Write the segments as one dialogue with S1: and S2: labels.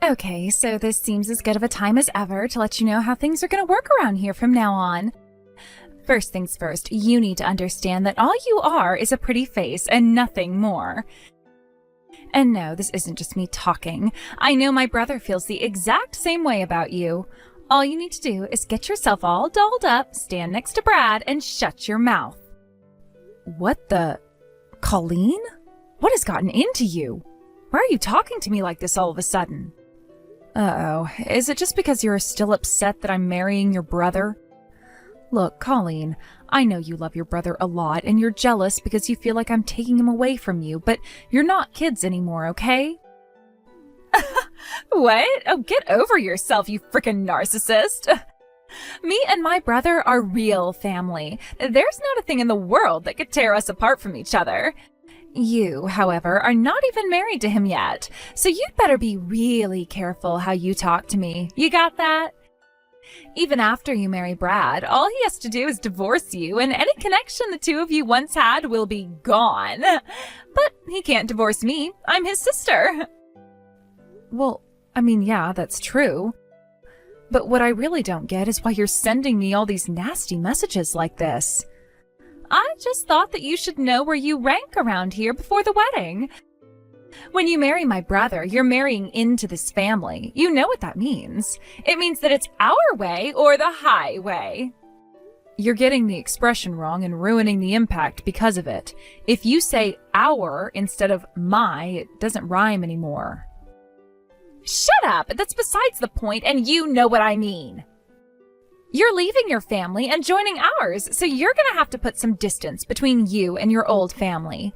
S1: Okay, so this seems as good of a time as ever to let you know how things are going to work around here from now on. First things first, you need to understand that all you are is a pretty face and nothing more. And no, this isn't just me talking. I know my brother feels the exact same way about you. All you need to do is get yourself all dolled up, stand next to Brad, and shut your mouth. What the... Colleen? What has gotten into you? Why are you talking to me like this all of a sudden? Uh-oh, is it just because you're still upset that I'm marrying your brother? Look, Colleen, I know you love your brother a lot and you're jealous because you feel like I'm taking him away from you, but you're not kids anymore, okay? What? Oh, get over yourself, you frickin' narcissist. Me and my brother are real family. There's not a thing in the world that could tear us apart from each other. You, however, are not even married to him yet, so you'd better be really careful how you talk to me. You got that? Even after you marry Brad, all he has to do is divorce you, and any connection the two of you once had will be gone. But he can't divorce me. I'm his sister. Well, I mean, yeah, that's true. But what I really don't get is why you're sending me all these nasty messages like this. I just thought that you should know where you rank around here before the wedding. When you marry my brother, you're marrying into this family. You know what that means. It means that it's our way or the highway. You're getting the expression wrong and ruining the impact because of it. If you say our instead of my, it doesn't rhyme anymore. Shut up! That's besides the point, and you know what I mean. You're leaving your family and joining ours, so you're gonna have to put some distance between you and your old family.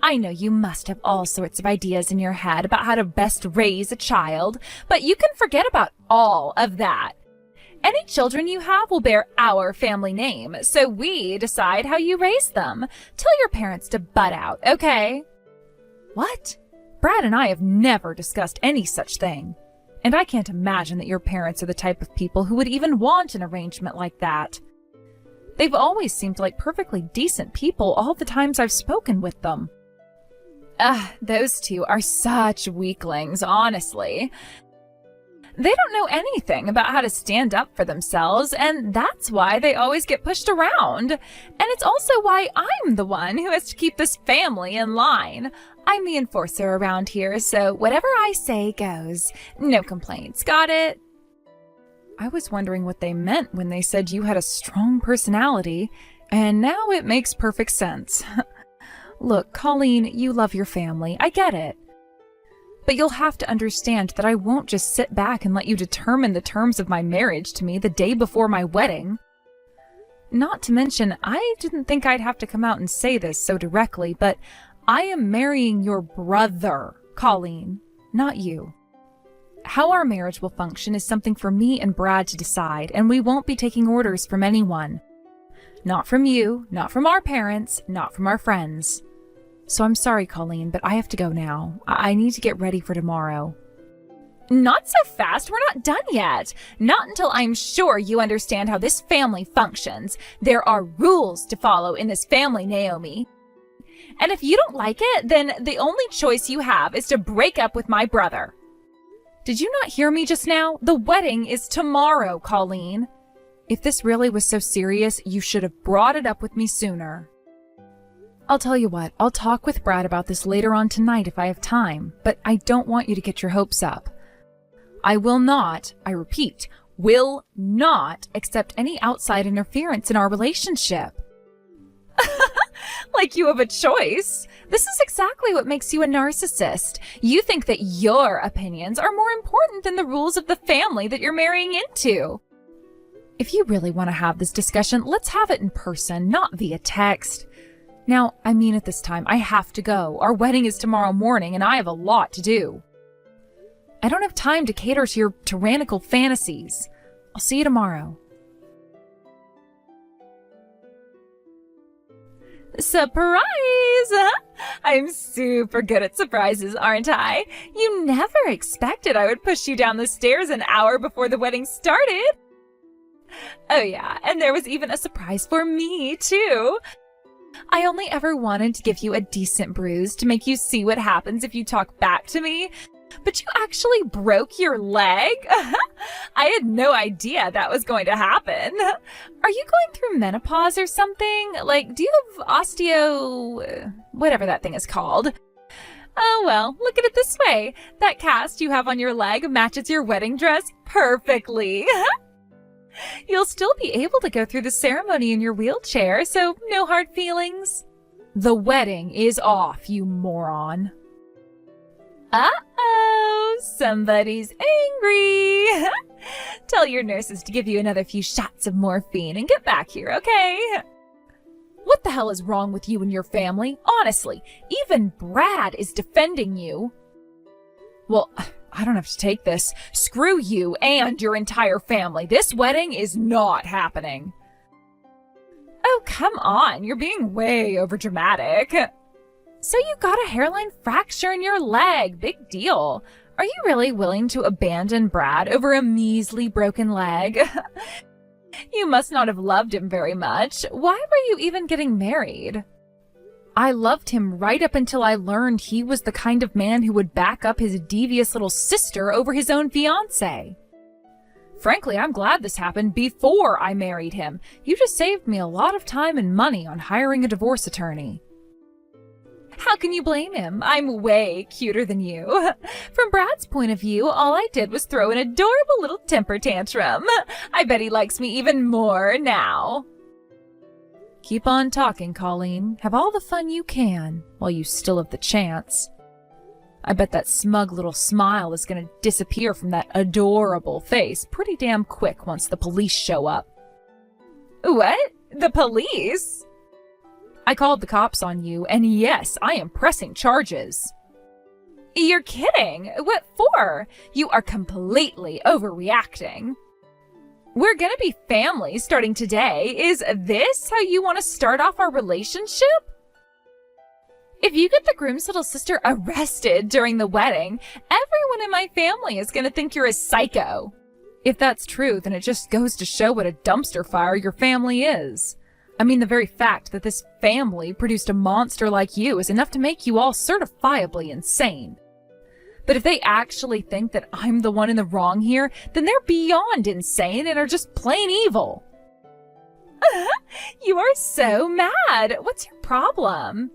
S1: I know you must have all sorts of ideas in your head about how to best raise a child, but you can forget about all of that. Any children you have will bear our family name, so we decide how you raise them. Tell your parents to butt out, okay? What? Brad and I have never discussed any such thing. And I can't imagine that your parents are the type of people who would even want an arrangement like that. They've always seemed like perfectly decent people all the times I've spoken with them. Those two are such weaklings, honestly. They don't know anything about how to stand up for themselves, and that's why they always get pushed around. And it's also why I'm the one who has to keep this family in line. I'm the enforcer around here, so whatever I say goes. No complaints, got it? I was wondering what they meant when they said you had a strong personality, and now it makes perfect sense. Look, Colleen, you love your family. I get it. But you'll have to understand that I won't just sit back and let you determine the terms of my marriage to me the day before my wedding. Not to mention, I didn't think I'd have to come out and say this so directly, but I am marrying your brother, Colleen, not you. How our marriage will function is something for me and Brad to decide, and we won't be taking orders from anyone. Not from you, not from our parents, not from our friends. So I'm sorry, Colleen, but I have to go now. I need to get ready for tomorrow. Not so fast. We're not done yet. Not until I'm sure you understand how this family functions. There are rules to follow in this family, Naomi. And if you don't like it, then the only choice you have is to break up with my brother. Did you not hear me just now? The wedding is tomorrow, Colleen. If this really was so serious, you should have brought it up with me sooner. I'll tell you what, I'll talk with Brad about this later on tonight if I have time, but I don't want you to get your hopes up. I will not, I repeat, will not accept any outside interference in our relationship. Like you have a choice. This is exactly what makes you a narcissist. You think that your opinions are more important than the rules of the family that you're marrying into. If you really want to have this discussion, let's have it in person, not via text. Now, I mean at this time, I have to go. Our wedding is tomorrow morning and I have a lot to do. I don't have time to cater to your tyrannical fantasies. I'll see you tomorrow. Surprise! I'm super good at surprises, aren't I? You never expected I would push you down the stairs an hour before the wedding started. Oh yeah, and there was even a surprise for me, too. I only ever wanted to give you a decent bruise to make you see what happens if you talk back to me. But you actually broke your leg? I had no idea that was going to happen. Are you going through menopause or something? Like, do you have whatever that thing is called? Oh, well, look at it this way. That cast you have on your leg matches your wedding dress perfectly. You'll still be able to go through the ceremony in your wheelchair, so no hard feelings. The wedding is off, you moron. Uh-oh, somebody's angry. Tell your nurses to give you another few shots of morphine and get back here, okay? What the hell is wrong with you and your family? Honestly, even Brad is defending you. Well, I don't have to take this. Screw you and your entire family. This wedding is not happening. Oh, come on. You're being way overdramatic. So you got a hairline fracture in your leg. Big deal. Are you really willing to abandon Brad over a measly broken leg? You must not have loved him very much. Why were you even getting married? I loved him right up until I learned he was the kind of man who would back up his devious little sister over his own fiancée. Frankly, I'm glad this happened before I married him. You just saved me a lot of time and money on hiring a divorce attorney. How can you blame him? I'm way cuter than you. From Brad's point of view, all I did was throw an adorable little temper tantrum. I bet he likes me even more now. Keep on talking, Colleen. Have all the fun you can, while you still have the chance. I bet that smug little smile is going to disappear from that adorable face pretty damn quick once the police show up. What? The police? I called the cops on you, and yes, I am pressing charges. You're kidding. What for? You are completely overreacting. We're gonna be family starting today. Is this how you want to start off our relationship? If you get the groom's little sister arrested during the wedding, everyone in my family is gonna think you're a psycho. If that's true, then it just goes to show what a dumpster fire your family is. I mean, the very fact that this family produced a monster like you is enough to make you all certifiably insane. But if they actually think that I'm the one in the wrong here, then they're beyond insane and are just plain evil. You are so mad. What's your problem?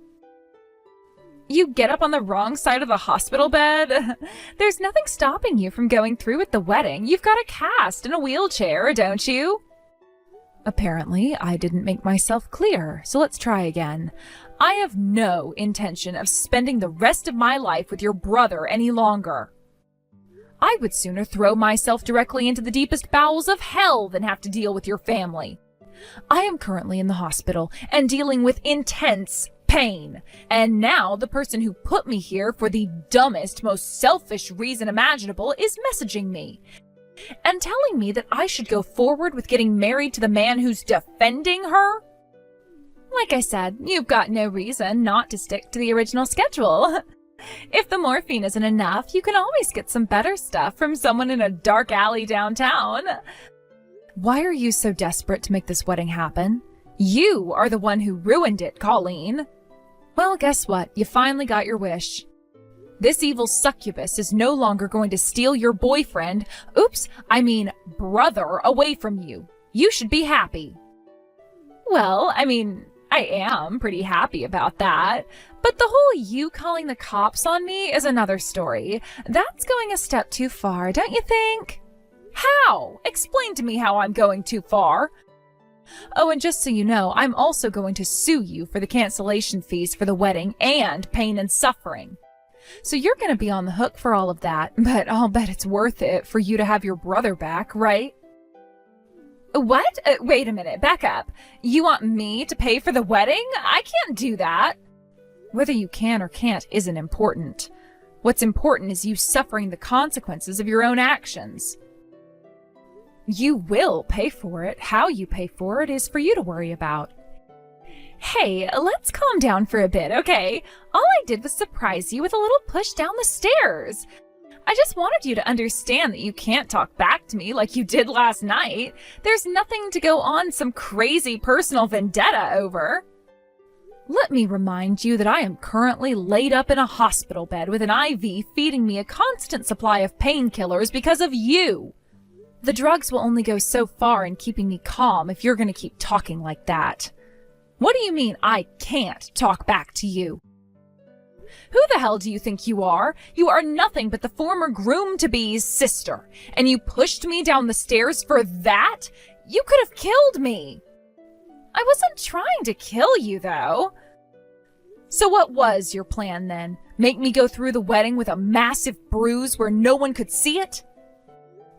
S1: You get up on the wrong side of the hospital bed? There's nothing stopping you from going through with the wedding. You've got a cast and a wheelchair, don't you? Apparently, I didn't make myself clear, so let's try again. I have no intention of spending the rest of my life with your brother any longer. I would sooner throw myself directly into the deepest bowels of hell than have to deal with your family. I am currently in the hospital and dealing with intense pain, and now the person who put me here for the dumbest, most selfish reason imaginable is messaging me and telling me that I should go forward with getting married to the man who's defending her? Like I said, you've got no reason not to stick to the original schedule. If the morphine isn't enough, you can always get some better stuff from someone in a dark alley downtown. Why are you so desperate to make this wedding happen? You are the one who ruined it, Colleen. Well, guess what? You finally got your wish. This evil succubus is no longer going to steal your brother away from you. You should be happy. Well, I am pretty happy about that. But the whole you calling the cops on me is another story. That's going a step too far, don't you think? How? Explain to me how I'm going too far. Oh, and just so you know, I'm also going to sue you for the cancellation fees for the wedding and pain and suffering. So you're going to be on the hook for all of that, but I'll bet it's worth it for you to have your brother back, right? What? Wait a minute, back up. You want me to pay for the wedding? I can't do that. Whether you can or can't isn't important. What's important is you suffering the consequences of your own actions. You will pay for it. How you pay for it is for you to worry about. Hey, let's calm down for a bit, okay? All I did was surprise you with a little push down the stairs. I just wanted you to understand that you can't talk back to me like you did last night. There's nothing to go on some crazy personal vendetta over. Let me remind you that I am currently laid up in a hospital bed with an IV feeding me a constant supply of painkillers because of you. The drugs will only go so far in keeping me calm if you're going to keep talking like that. What do you mean I can't talk back to you? Who the hell do you think you are? You are nothing but the former groom-to-be's sister, and you pushed me down the stairs for that? You could have killed me. I wasn't trying to kill you, though. So what was your plan then? Make me go through the wedding with a massive bruise where no one could see it?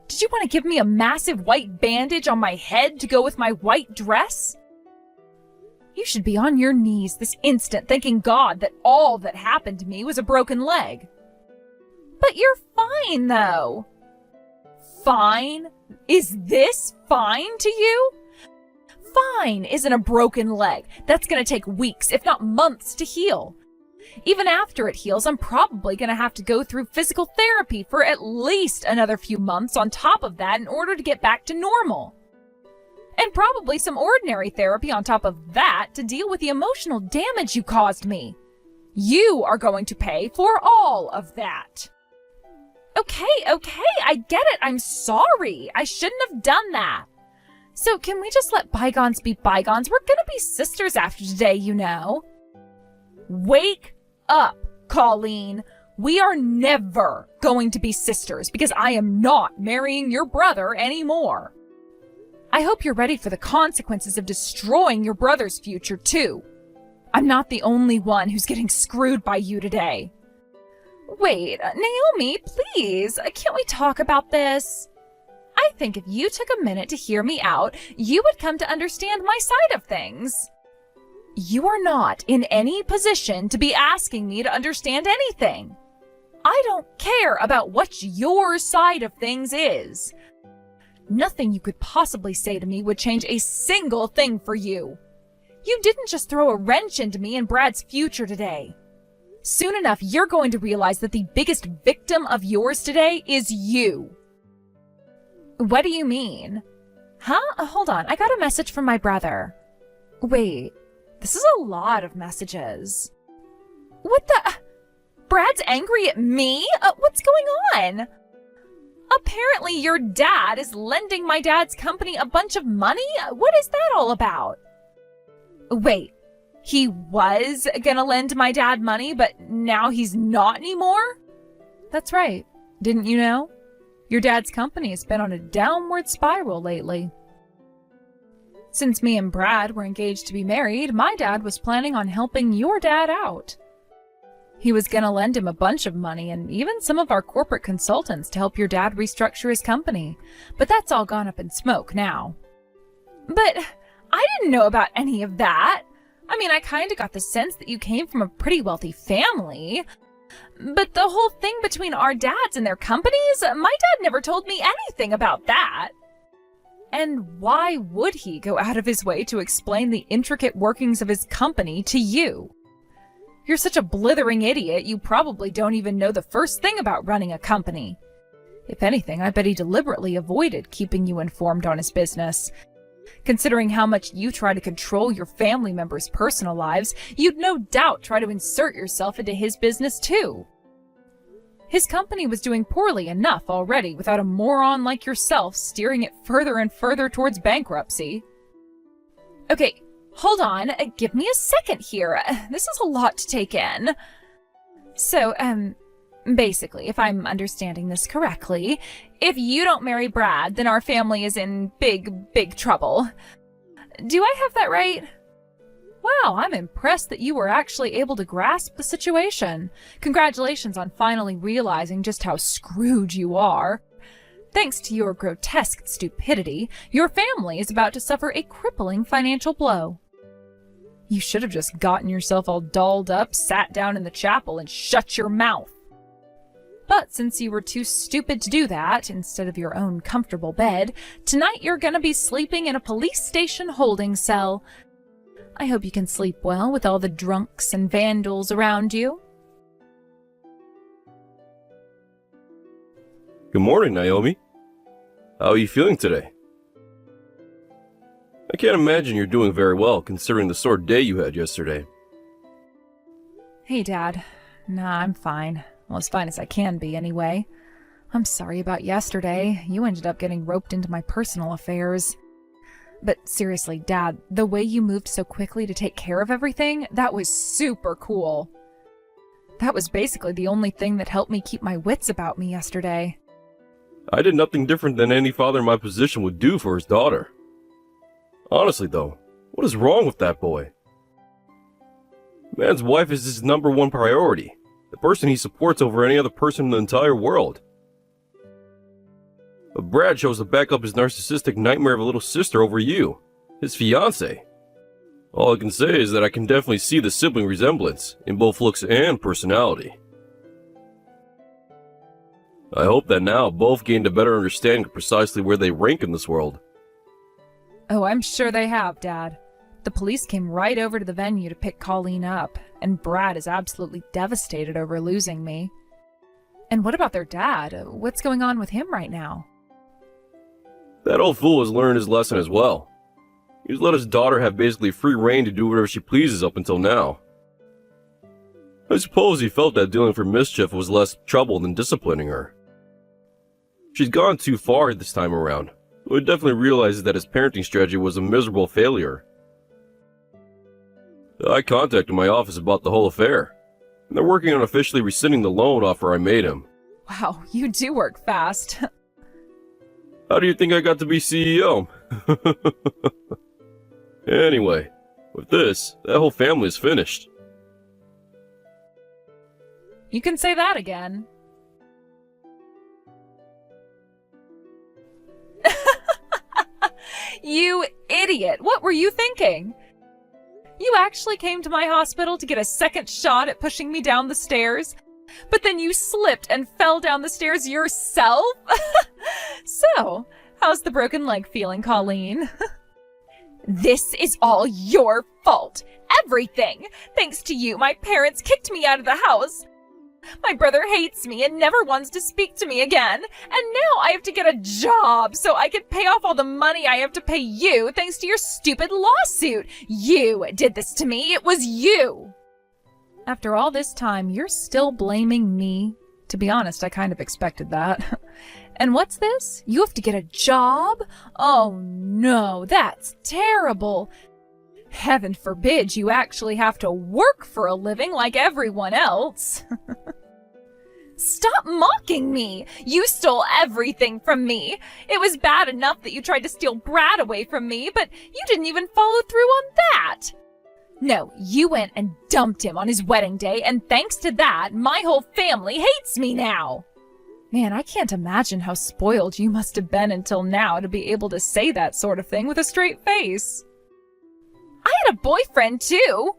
S1: Did you want to give me a massive white bandage on my head to go with my white dress? You should be on your knees this instant thanking God that all that happened to me was a broken leg. But you're fine, though. Fine? Is this fine to you? Fine isn't a broken leg. That's going to take weeks, if not months, to heal. Even after it heals, I'm probably going to have to go through physical therapy for at least another few months on top of that in order to get back to normal. And probably some ordinary therapy on top of that to deal with the emotional damage you caused me. You are going to pay for all of that. Okay, I get it. I'm sorry. I shouldn't have done that. So can we just let bygones be bygones? We're gonna be sisters after today, you know. Wake up, Colleen. We are never going to be sisters because I am not marrying your brother anymore. I hope you're ready for the consequences of destroying your brother's future, too. I'm not the only one who's getting screwed by you today. Wait, Naomi, please, can't we talk about this? I think if you took a minute to hear me out, you would come to understand my side of things. You are not in any position to be asking me to understand anything. I don't care about what your side of things is. Nothing you could possibly say to me would change a single thing for you. You didn't just throw a wrench into me and Brad's future today. Soon enough, you're going to realize that the biggest victim of yours today is you. What do you mean? Huh? Hold on, I got a message from my brother. Wait, this is a lot of messages. What the? Brad's angry at me? What's going on? Apparently your dad is lending my dad's company a bunch of money? What is that all about? Wait, he was gonna lend my dad money, but now he's not anymore? That's right. Didn't you know? Your dad's company has been on a downward spiral lately. Since me and Brad were engaged to be married, my dad was planning on helping your dad out. He was gonna lend him a bunch of money and even some of our corporate consultants to help your dad restructure his company. But that's all gone up in smoke now. But I didn't know about any of that. I mean, I kinda got the sense that you came from a pretty wealthy family. But the whole thing between our dads and their companies, my dad never told me anything about that. And why would he go out of his way to explain the intricate workings of his company to you? You're such a blithering idiot, you probably don't even know the first thing about running a company. If anything, I bet he deliberately avoided keeping you informed on his business. Considering how much you try to control your family members' personal lives, you'd no doubt try to insert yourself into his business too. His company was doing poorly enough already without a moron like yourself steering it further and further towards bankruptcy. Okay, hold on, give me a second here. This is a lot to take in. So, basically, if I'm understanding this correctly, if you don't marry Brad, then our family is in big trouble. Do I have that right? Wow, I'm impressed that you were actually able to grasp the situation. Congratulations on finally realizing just how screwed you are. Thanks to your grotesque stupidity, your family is about to suffer a crippling financial blow. You should have just gotten yourself all dolled up, sat down in the chapel, and shut your mouth. But since you were too stupid to do that, instead of your own comfortable bed, tonight you're gonna be sleeping in a police station holding cell. I hope you can sleep well with all the drunks and vandals around you.
S2: Good morning, Naomi. How are you feeling today? I can't imagine you're doing very well considering the sore day you had yesterday.
S1: Hey, Dad. Nah, I'm fine. Well, as fine as I can be, anyway. I'm sorry about yesterday. You ended up getting roped into my personal affairs. But seriously, Dad, the way you moved so quickly to take care of everything, that was super cool. That was basically the only thing that helped me keep my wits about me yesterday.
S2: I did nothing different than any father in my position would do for his daughter. Honestly, though, what is wrong with that boy? Man's wife is his number one priority, the person he supports over any other person in the entire world. But Brad chose to back up his narcissistic nightmare of a little sister over you, his fiancée. All I can say is that I can definitely see the sibling resemblance in both looks and personality. I hope that now both gained a better understanding of precisely where they rank in this world.
S1: Oh, I'm sure they have, Dad. The police came right over to the venue to pick Colleen up, and Brad is absolutely devastated over losing me. And what about their dad? What's going on with him right now?
S2: That old fool has learned his lesson as well. He's let his daughter have basically free reign to do whatever she pleases up until now. I suppose he felt that dealing for mischief was less trouble than disciplining her. She's gone too far this time around, so he definitely realizes that his parenting strategy was a miserable failure. I contacted my office about the whole affair, and they're working on officially rescinding the loan offer I made him.
S1: Wow, you do work fast.
S2: How do you think I got to be CEO? Anyway, with this, that whole family is finished.
S1: You can say that again. You idiot! What were you thinking? You actually came to my hospital to get a second shot at pushing me down the stairs, but then you slipped and fell down the stairs yourself? So, how's the broken leg feeling, Colleen? This is all your fault. Everything. Thanks to you, my parents kicked me out of the house. My brother hates me and never wants to speak to me again. And now I have to get a job so I can pay off all the money I have to pay you thanks to your stupid lawsuit. You did this to me. It was you. After all this time, you're still blaming me. To be honest, I kind of expected that. And what's this? You have to get a job? Oh no, that's terrible. Heaven forbid you actually have to work for a living like everyone else. Stop mocking me! You stole everything from me. It was bad enough that you tried to steal Brad away from me, but you didn't even follow through on that. No, you went and dumped him on his wedding day, and thanks to that, my whole family hates me now. Man, I can't imagine how spoiled you must have been until now to be able to say that sort of thing with a straight face. I had a boyfriend, too.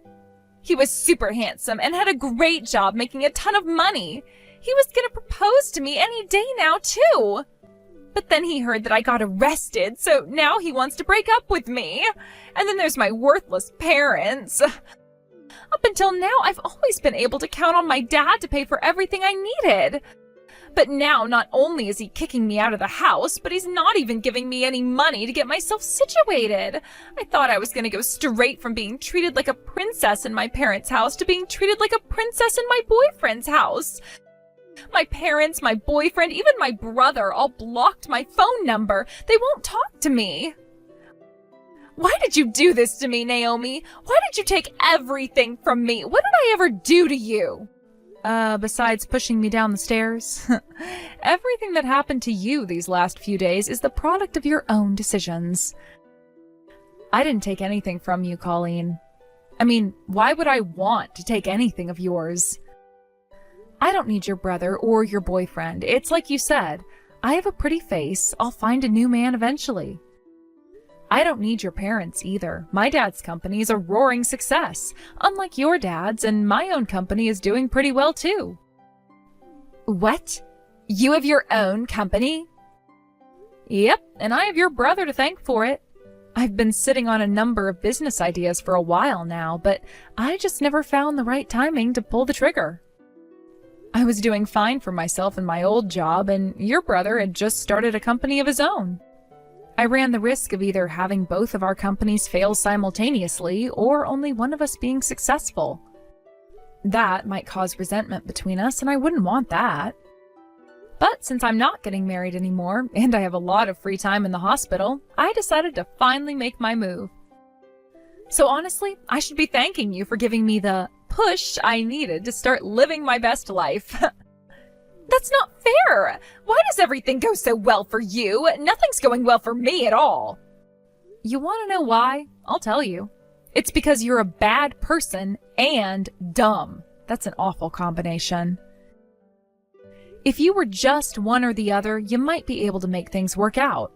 S1: He was super handsome and had a great job making a ton of money. He was gonna propose to me any day now, too. But then he heard that I got arrested, so now he wants to break up with me. And then there's my worthless parents. Up until now, I've always been able to count on my dad to pay for everything I needed. But now, not only is he kicking me out of the house, but he's not even giving me any money to get myself situated. I thought I was going to go straight from being treated like a princess in my parents' house to being treated like a princess in my boyfriend's house. My parents, my boyfriend, even my brother all blocked my phone number. They won't talk to me. Why did you do this to me, Naomi? Why did you take everything from me? What did I ever do to you? Besides pushing me down the stairs? Everything that happened to you these last few days is the product of your own decisions. I didn't take anything from you, Colleen. I mean, why would I want to take anything of yours? I don't need your brother or your boyfriend. It's like you said. I have a pretty face. I'll find a new man eventually. I don't need your parents either. My dad's company is a roaring success, unlike your dad's, and my own company is doing pretty well too. What? You have your own company? Yep, and I have your brother to thank for it. I've been sitting on a number of business ideas for a while now, but I just never found the right timing to pull the trigger. I was doing fine for myself in my old job, and your brother had just started a company of his own. I ran the risk of either having both of our companies fail simultaneously or only one of us being successful. That might cause resentment between us, and I wouldn't want that. But since I'm not getting married anymore, and I have a lot of free time in the hospital, I decided to finally make my move. So honestly, I should be thanking you for giving me the push I needed to start living my best life. That's not fair! Why does everything go so well for you? Nothing's going well for me at all. You want to know why? I'll tell you. It's because you're a bad person and dumb. That's an awful combination. If you were just one or the other, you might be able to make things work out.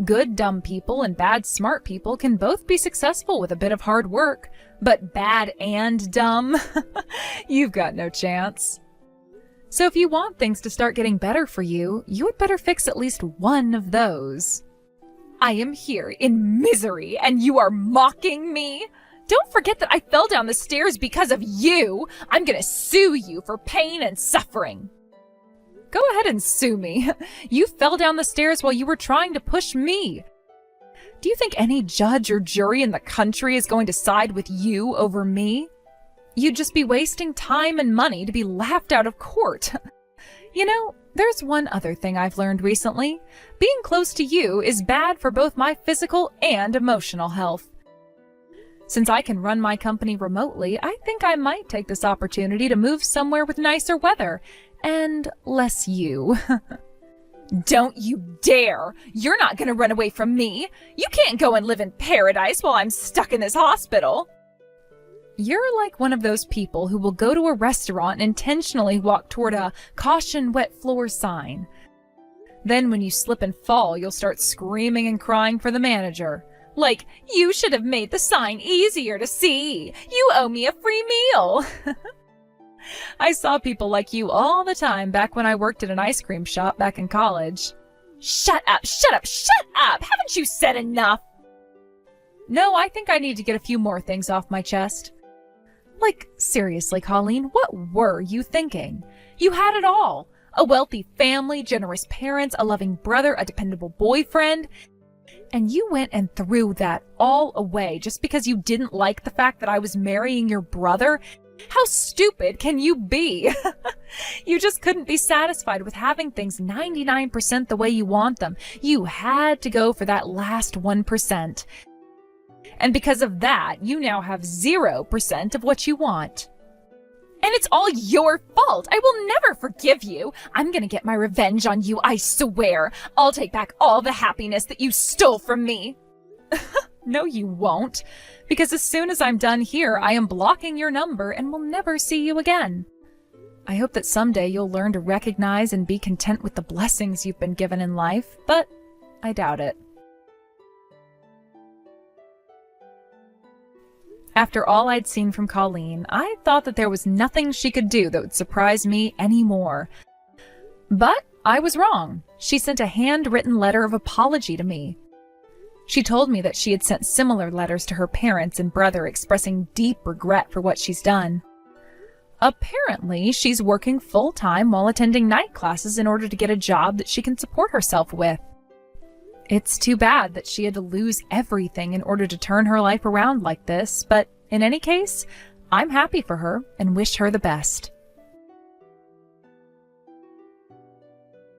S1: Good dumb people and bad smart people can both be successful with a bit of hard work, but bad and dumb? You've got no chance. So if you want things to start getting better for you, you had better fix at least one of those. I am here in misery, and you are mocking me? Don't forget that I fell down the stairs because of you. I'm gonna sue you for pain and suffering. Go ahead and sue me. You fell down the stairs while you were trying to push me. Do you think any judge or jury in the country is going to side with you over me? You'd just be wasting time and money to be laughed out of court. You know, there's one other thing I've learned recently. Being close to you is bad for both my physical and emotional health. Since I can run my company remotely, I think I might take this opportunity to move somewhere with nicer weather and less you. Don't you dare! You're not gonna run away from me! You can't go and live in paradise while I'm stuck in this hospital! You're like one of those people who will go to a restaurant and intentionally walk toward a "caution wet floor" sign. Then when you slip and fall, you'll start screaming and crying for the manager. Like, you should have made the sign easier to see! You owe me a free meal! I saw people like you all the time back when I worked at an ice cream shop back in college. Shut up, shut up, shut up! Haven't you said enough? No, I think I need to get a few more things off my chest. Like, seriously, Colleen, what were you thinking? You had it all. A wealthy family, generous parents, a loving brother, a dependable boyfriend. And you went and threw that all away just because you didn't like the fact that I was marrying your brother? How stupid can you be? You just couldn't be satisfied with having things 99% the way you want them. You had to go for that last 1%. And because of that, you now have 0% of what you want. And it's all your fault. I will never forgive you. I'm gonna get my revenge on you, I swear. I'll take back all the happiness that you stole from me. No, you won't. Because as soon as I'm done here, I am blocking your number and will never see you again. I hope that someday you'll learn to recognize and be content with the blessings you've been given in life, but I doubt it. After all I'd seen from Colleen, I thought that there was nothing she could do that would surprise me anymore. But I was wrong. She sent a handwritten letter of apology to me. She told me that she had sent similar letters to her parents and brother expressing deep regret for what she's done. Apparently, she's working full-time while attending night classes in order to get a job that she can support herself with. It's too bad that she had to lose everything in order to turn her life around like this, but in any case, I'm happy for her and wish her the best.